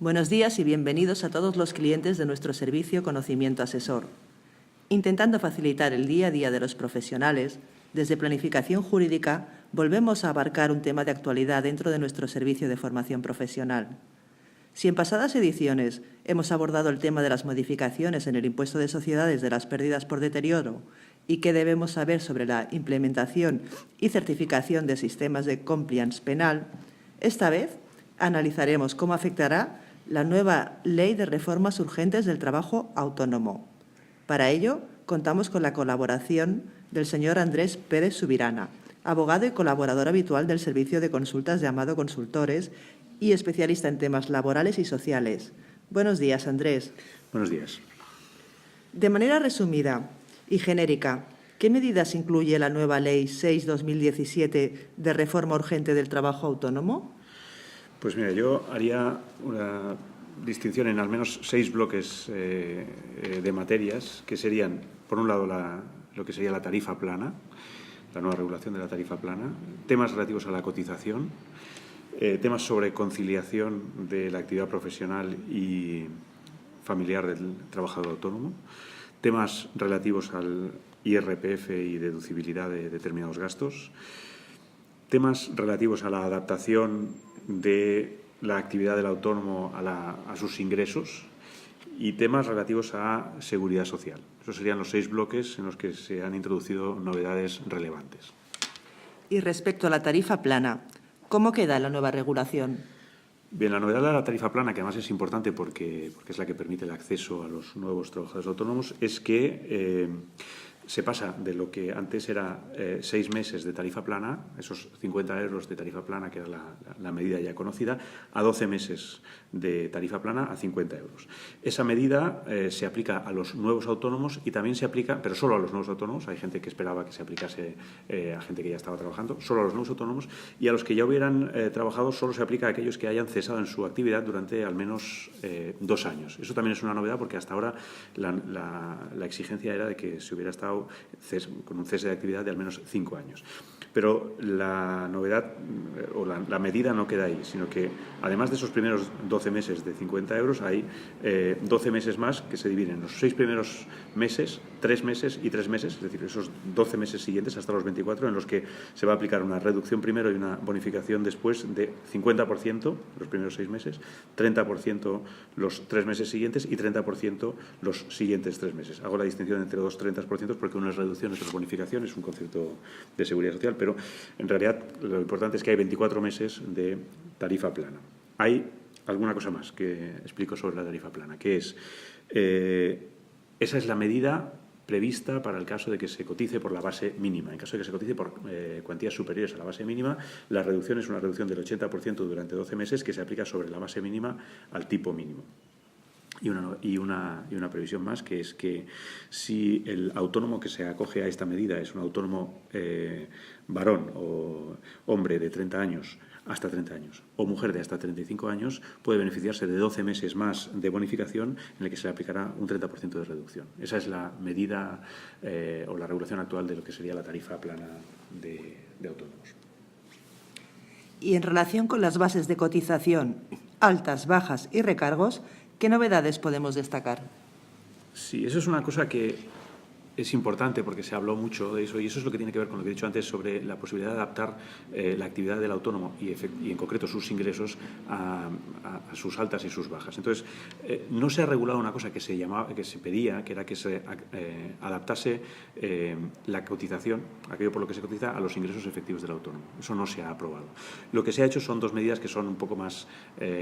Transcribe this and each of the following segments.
Buenos días y bienvenidos a todos los clientes de nuestro servicio Conocimiento Asesor. Intentando facilitar el día a día de los profesionales, desde Planificación Jurídica volvemos a abarcar un tema de actualidad dentro de nuestro servicio de formación profesional. Si en pasadas ediciones hemos abordado el tema de las modificaciones en el impuesto de sociedades de las pérdidas por deterioro y qué debemos saber sobre la implementación y certificación de sistemas de compliance penal, esta vez analizaremos cómo afectará la nueva Ley de Reformas Urgentes del Trabajo Autónomo. Para ello, contamos con la colaboración del señor Andrés Pérez Subirana, abogado y colaborador habitual del servicio de consultas llamado Consultores y especialista en temas laborales y sociales. Buenos días, Andrés. Buenos días. De manera resumida y genérica, ¿qué medidas incluye la nueva Ley 6/2017 de Reforma Urgente del Trabajo Autónomo? Pues mira, yo haría una distinción en al menos 6 bloques de materias, que serían, por un lado, lo que sería la tarifa plana, la nueva regulación de la tarifa plana, temas relativos a la cotización, temas sobre conciliación de la actividad profesional y familiar del trabajador autónomo, temas relativos al IRPF y deducibilidad de determinados gastos, temas relativos a la adaptación de la actividad del autónomo a sus ingresos y temas relativos a seguridad social. Esos serían los 6 bloques en los que se han introducido novedades relevantes. Y respecto a la tarifa plana, ¿cómo queda la nueva regulación? Bien, la novedad de la tarifa plana, que además es importante porque es la que permite el acceso a los nuevos trabajadores autónomos, es que se pasa de lo que antes era 6 meses de tarifa plana, esos 50 euros de tarifa plana, que era la medida ya conocida, a 12 meses de tarifa plana a 50 euros. Esa medida se aplica a los nuevos autónomos y también se aplica, pero solo a los nuevos autónomos, hay gente que esperaba que se aplicase a gente que ya estaba trabajando, solo a los nuevos autónomos, y a los que ya hubieran trabajado solo se aplica a aquellos que hayan cesado en su actividad durante al menos 2 años. Eso también es una novedad porque hasta ahora la exigencia era de que se hubiera estado con un cese de actividad de al menos 5 años. Pero la novedad o la medida no queda ahí, sino que además de esos primeros 12 meses de 50 euros, hay 12 meses más que se dividen en los 6 primeros meses, 3 meses y 3 meses, es decir, esos 12 meses siguientes hasta los 24, en los que se va a aplicar una reducción primero y una bonificación después de 50% los primeros 6 meses, 30% los 3 meses siguientes y 30% los siguientes 3 meses. Hago la distinción entre los 30% porque uno es reducción, otro es bonificación, es un concepto de seguridad social, pero en realidad lo importante es que hay 24 meses de tarifa plana. Hay alguna cosa más que explico sobre la tarifa plana, que es, esa es la medida prevista para el caso de que se cotice por la base mínima. En caso de que se cotice por cuantías superiores a la base mínima, la reducción es una reducción del 80% durante 12 meses que se aplica sobre la base mínima al tipo mínimo. Y una previsión más, que es que si el autónomo que se acoge a esta medida es un autónomo varón o hombre de 30 años, hasta 30 años, o mujer de hasta 35 años, puede beneficiarse de 12 meses más de bonificación en el que se le aplicará un 30% de reducción. Esa es la medida o la regulación actual de lo que sería la tarifa plana de autónomos. Y en relación con las bases de cotización, altas, bajas y recargos, ¿qué novedades podemos destacar? Sí, eso es una cosa que es importante porque se habló mucho de eso y eso es lo que tiene que ver con lo que he dicho antes sobre la posibilidad de adaptar la actividad del autónomo y en concreto sus ingresos a sus altas y sus bajas. Entonces, no se ha regulado una cosa que se pedía, que era que se adaptase la cotización, aquello por lo que se cotiza, a los ingresos efectivos del autónomo. Eso no se ha aprobado. Lo que se ha hecho son 2 medidas que son un poco más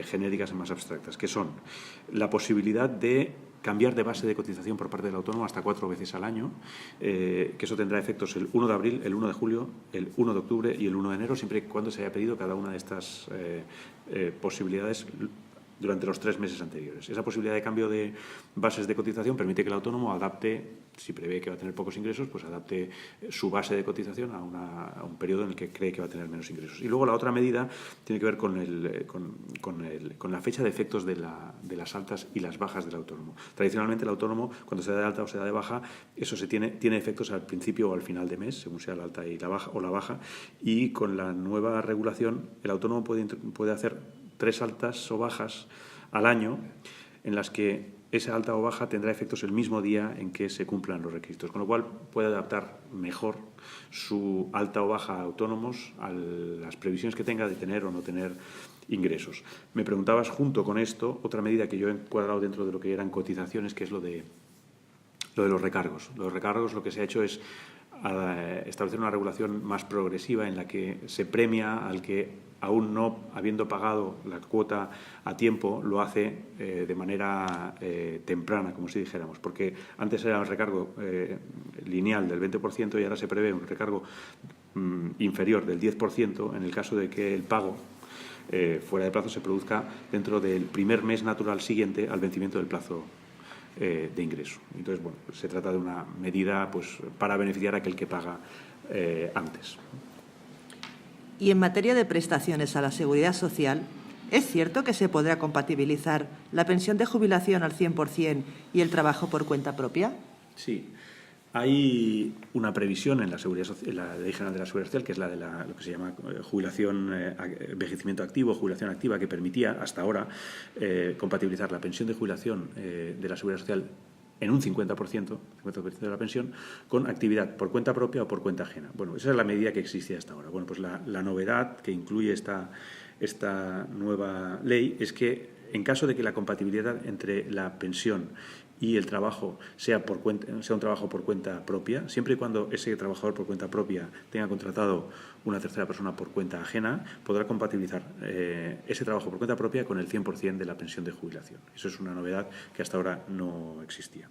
genéricas y más abstractas, que son la posibilidad de cambiar de base de cotización por parte del autónomo hasta 4 veces al año, que eso tendrá efectos el 1 de abril, el 1 de julio, el 1 de octubre y el 1 de enero, siempre y cuando se haya pedido cada una de estas posibilidades durante los 3 meses anteriores. Esa posibilidad de cambio de bases de cotización permite que el autónomo adapte, si prevé que va a tener pocos ingresos, pues adapte su base de cotización a un periodo en el que cree que va a tener menos ingresos. Y luego la otra medida tiene que ver con la fecha de efectos de las altas y las bajas del autónomo. Tradicionalmente el autónomo, cuando se da de alta o se da de baja, eso tiene efectos al principio o al final de mes, según sea la alta y la baja, y con la nueva regulación el autónomo puede hacer 3 altas o bajas al año, en las que esa alta o baja tendrá efectos el mismo día en que se cumplan los requisitos, con lo cual puede adaptar mejor su alta o baja a autónomos a las previsiones que tenga de tener o no tener ingresos. Me preguntabas, junto con esto, otra medida que yo he encuadrado dentro de lo que eran cotizaciones, que es lo de los recargos. Los recargos, lo que se ha hecho es establecer una regulación más progresiva en la que se premia al que, aún no habiendo pagado la cuota a tiempo, lo hace de manera temprana, como si dijéramos, porque antes era el recargo lineal del 20% y ahora se prevé un recargo inferior del 10% en el caso de que el pago fuera de plazo se produzca dentro del primer mes natural siguiente al vencimiento del plazo de ingreso. Entonces, bueno, se trata de una medida pues, para beneficiar a aquel que paga antes. Y en materia de prestaciones a la Seguridad Social, ¿es cierto que se podrá compatibilizar la pensión de jubilación al 100% y el trabajo por cuenta propia? Sí. Hay una previsión en la Ley General de la Seguridad Social, que es la de lo que se llama jubilación, envejecimiento activo, jubilación activa, que permitía hasta ahora compatibilizar la pensión de jubilación de la Seguridad Social en un 50% de la pensión, con actividad por cuenta propia o por cuenta ajena. Bueno, esa es la medida que existía hasta ahora. Bueno, pues la novedad que incluye esta nueva ley es que, en caso de que la compatibilidad entre la pensión y el trabajo sea un trabajo por cuenta propia, siempre y cuando ese trabajador por cuenta propia tenga contratado una tercera persona por cuenta ajena, podrá compatibilizar ese trabajo por cuenta propia con el 100% de la pensión de jubilación. Eso es una novedad que hasta ahora no existía.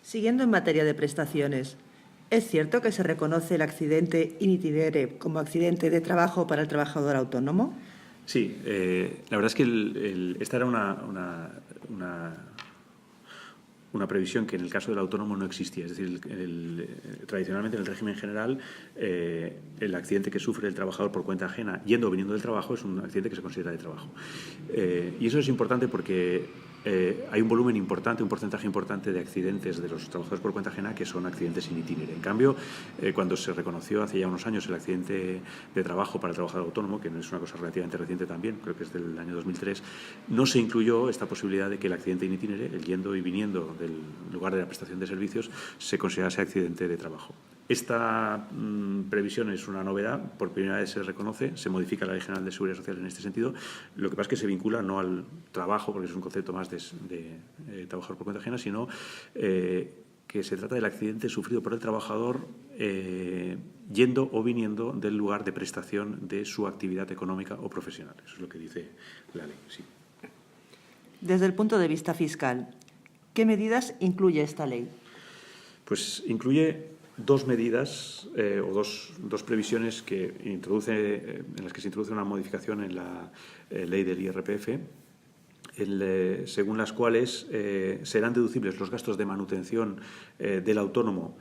Siguiendo en materia de prestaciones, ¿es cierto que se reconoce el accidente in itinere como accidente de trabajo para el trabajador autónomo? Sí, la verdad es que esta era una previsión que en el caso del autónomo no existía. Es decir, tradicionalmente en el régimen general el accidente que sufre el trabajador por cuenta ajena yendo o viniendo del trabajo es un accidente que se considera de trabajo. Y eso es importante porque hay un volumen importante, un porcentaje importante de accidentes de los trabajadores por cuenta ajena que son accidentes in itinere. En cambio, cuando se reconoció hace ya unos años el accidente de trabajo para el trabajador autónomo, que no es una cosa relativamente reciente también, creo que es del año 2003, no se incluyó esta posibilidad de que el accidente in itinere, el yendo y viniendo del lugar de la prestación de servicios, se considerase accidente de trabajo. Esta previsión es una novedad, por primera vez se reconoce, se modifica la Ley General de Seguridad Social en este sentido. Lo que pasa es que se vincula no al trabajo, porque es un concepto más de trabajador por cuenta ajena, sino que se trata del accidente sufrido por el trabajador yendo o viniendo del lugar de prestación de su actividad económica o profesional. Eso es lo que dice la ley, sí. Desde el punto de vista fiscal, ¿qué medidas incluye esta ley? Pues incluye dos medidas o dos previsiones que en las que se introduce una modificación en la ley del IRPF, según las cuales serán deducibles los gastos de manutención del autónomo,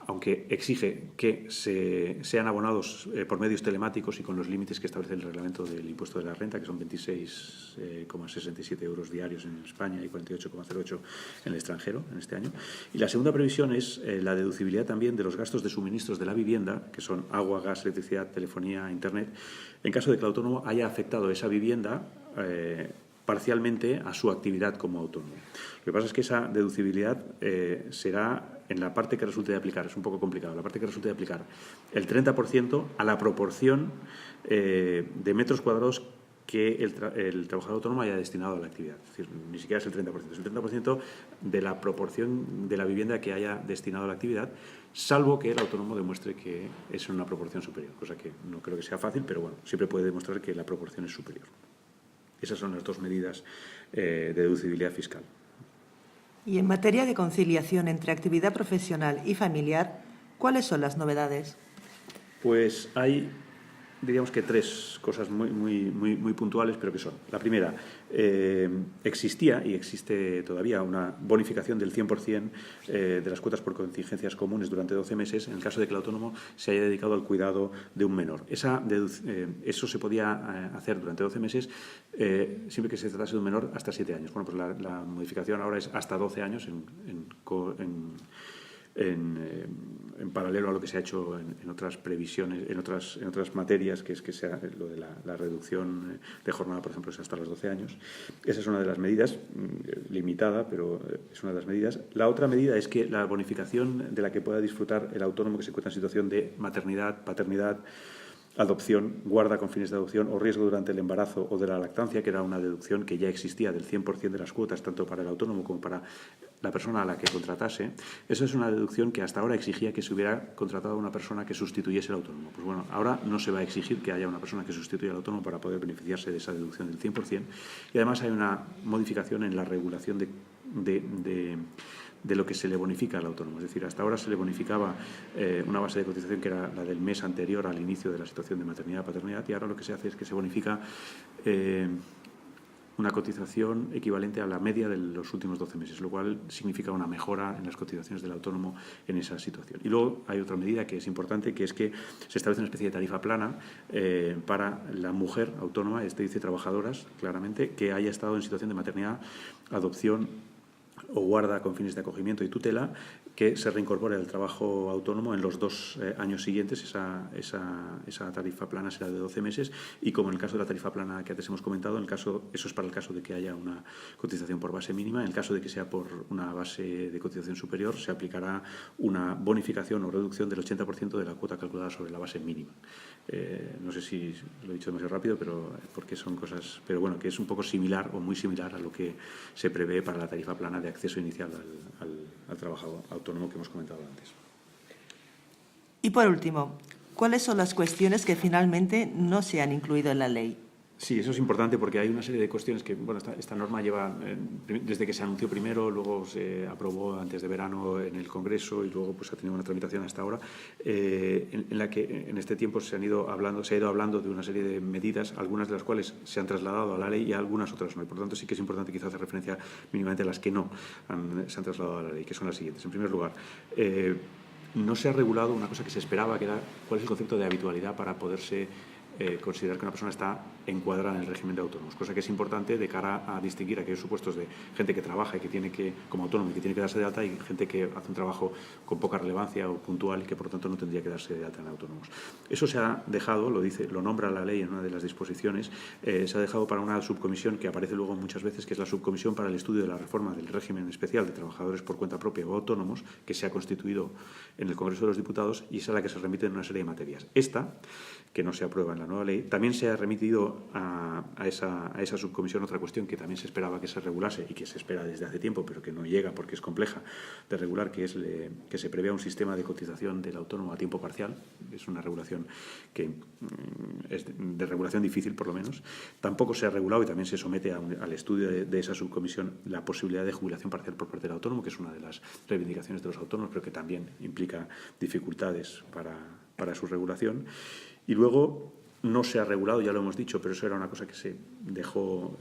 aunque exige que sean abonados por medios telemáticos y con los límites que establece el reglamento del impuesto de la renta, que son 26,67 euros diarios en España y 48,08 en el extranjero en este año. Y la segunda previsión es la deducibilidad también de los gastos de suministros de la vivienda, que son agua, gas, electricidad, telefonía, internet, en caso de que el autónomo haya afectado esa vivienda parcialmente a su actividad como autónomo. Lo que pasa es que esa deducibilidad será en la parte que resulte de aplicar, es un poco complicado, la parte que resulte de aplicar el 30% a la proporción de metros cuadrados que el trabajador autónomo haya destinado a la actividad. Es decir, ni siquiera es el 30%, es el 30% de la proporción de la vivienda que haya destinado a la actividad, salvo que el autónomo demuestre que es en una proporción superior, cosa que no creo que sea fácil, pero bueno, siempre puede demostrar que la proporción es superior. Esas son las dos medidas de deducibilidad fiscal. Y en materia de conciliación entre actividad profesional y familiar, ¿cuáles son las novedades? Pues hay, diríamos que tres cosas muy puntuales, pero que son. La primera, existía y existe todavía una bonificación del 100% de las cuotas por contingencias comunes durante 12 meses en el caso de que el autónomo se haya dedicado al cuidado de un menor. Eso se podía hacer durante 12 meses siempre que se tratase de un menor hasta 7 años. Bueno, pues la modificación ahora es hasta 12 años en paralelo a lo que se ha hecho en otras previsiones, en otras materias, que es que sea lo de la reducción de jornada, por ejemplo, es hasta los 12 años. Esa es una de las medidas, limitada, pero es una de las medidas. La otra medida es que la bonificación de la que pueda disfrutar el autónomo que se encuentra en situación de maternidad, paternidad, adopción, guarda con fines de adopción o riesgo durante el embarazo o de la lactancia, que era una deducción que ya existía del 100% de las cuotas, tanto para el autónomo como para la persona a la que contratase. Esa es una deducción que hasta ahora exigía que se hubiera contratado a una persona que sustituyese al autónomo. Pues bueno, ahora no se va a exigir que haya una persona que sustituya al autónomo para poder beneficiarse de esa deducción del 100%. Y además hay una modificación en la regulación de lo que se le bonifica al autónomo. Es decir, hasta ahora se le bonificaba una base de cotización que era la del mes anterior al inicio de la situación de maternidad o paternidad, y ahora lo que se hace es que se bonifica una cotización equivalente a la media de los últimos 12 meses, lo cual significa una mejora en las cotizaciones del autónomo en esa situación. Y luego hay otra medida que es importante, que es que se establece una especie de tarifa plana para la mujer autónoma, dice trabajadoras claramente, que haya estado en situación de maternidad, adopción o guarda con fines de acogimiento y tutela, que se reincorpore al trabajo autónomo en los 2 años siguientes. Esa tarifa plana será de 12 meses y, como en el caso de la tarifa plana que antes hemos comentado, eso es para el caso de que haya una cotización por base mínima. En el caso de que sea por una base de cotización superior, se aplicará una bonificación o reducción del 80% de la cuota calculada sobre la base mínima. No sé si lo he dicho demasiado rápido, pero porque son cosas, pero bueno, que es un poco similar o muy similar a lo que se prevé para la tarifa plana de acceso inicial al trabajo autónomo que hemos comentado antes. Y por último, ¿cuáles son las cuestiones que finalmente no se han incluido en la ley? Sí, eso es importante porque hay una serie de cuestiones que, bueno, esta norma lleva, desde que se anunció primero, luego se aprobó antes de verano en el Congreso y luego pues ha tenido una tramitación hasta ahora, en la que en este tiempo se ha ido hablando de una serie de medidas, algunas de las cuales se han trasladado a la ley y algunas otras no. Y por lo tanto sí que es importante quizá hacer referencia mínimamente a las que no se han trasladado a la ley, que son las siguientes. En primer lugar, no se ha regulado una cosa que se esperaba, que era cuál es el concepto de habitualidad para poderse considerar que una persona está encuadrada en el régimen de autónomos, cosa que es importante de cara a distinguir aquellos supuestos de gente que trabaja y que tiene que, como autónomo, y que tiene que darse de alta, y gente que hace un trabajo con poca relevancia o puntual y que por lo tanto no tendría que darse de alta en autónomos. Eso se ha dejado, lo nombra la ley en una de las disposiciones, se ha dejado para una subcomisión que aparece luego muchas veces, que es la subcomisión para el estudio de la reforma del régimen especial de trabajadores por cuenta propia o autónomos, que se ha constituido en el Congreso de los Diputados y es a la que se remite en una serie de materias. Esta, que no se aprueba en la nueva ley, también se ha remitido a esa subcomisión otra cuestión que también se esperaba que se regulase y que se espera desde hace tiempo, pero que no llega porque es compleja de regular, que es que se prevea un sistema de cotización del autónomo a tiempo parcial. Es una regulación que es de regulación difícil, por lo menos. Tampoco se ha regulado y también se somete al estudio de esa subcomisión la posibilidad de jubilación parcial por parte del autónomo, que es una de las reivindicaciones de los autónomos, pero que también implica dificultades para su regulación. Y luego no se ha regulado, ya lo hemos dicho, pero eso era una cosa que se dejó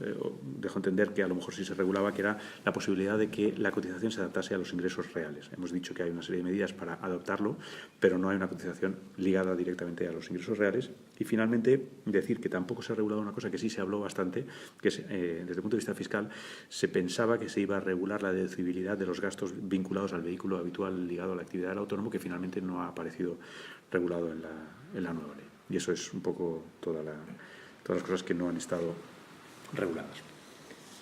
entender que a lo mejor sí se regulaba, que era la posibilidad de que la cotización se adaptase a los ingresos reales. Hemos dicho que hay una serie de medidas para adoptarlo, pero no hay una cotización ligada directamente a los ingresos reales. Y finalmente, decir que tampoco se ha regulado una cosa que sí se habló bastante, que es, desde el punto de vista fiscal, se pensaba que se iba a regular la deducibilidad de los gastos vinculados al vehículo habitual ligado a la actividad del autónomo, que finalmente no ha aparecido regulado en la nueva ley. Y eso es un poco todas las cosas que no han estado reguladas.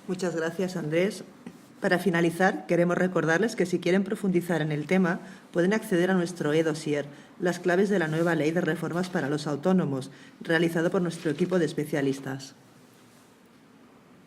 Muchas gracias, Andrés. Para finalizar, queremos recordarles que si quieren profundizar en el tema, pueden acceder a nuestro e-dossier, Las claves de la nueva Ley de Reformas para los Autónomos, realizado por nuestro equipo de especialistas.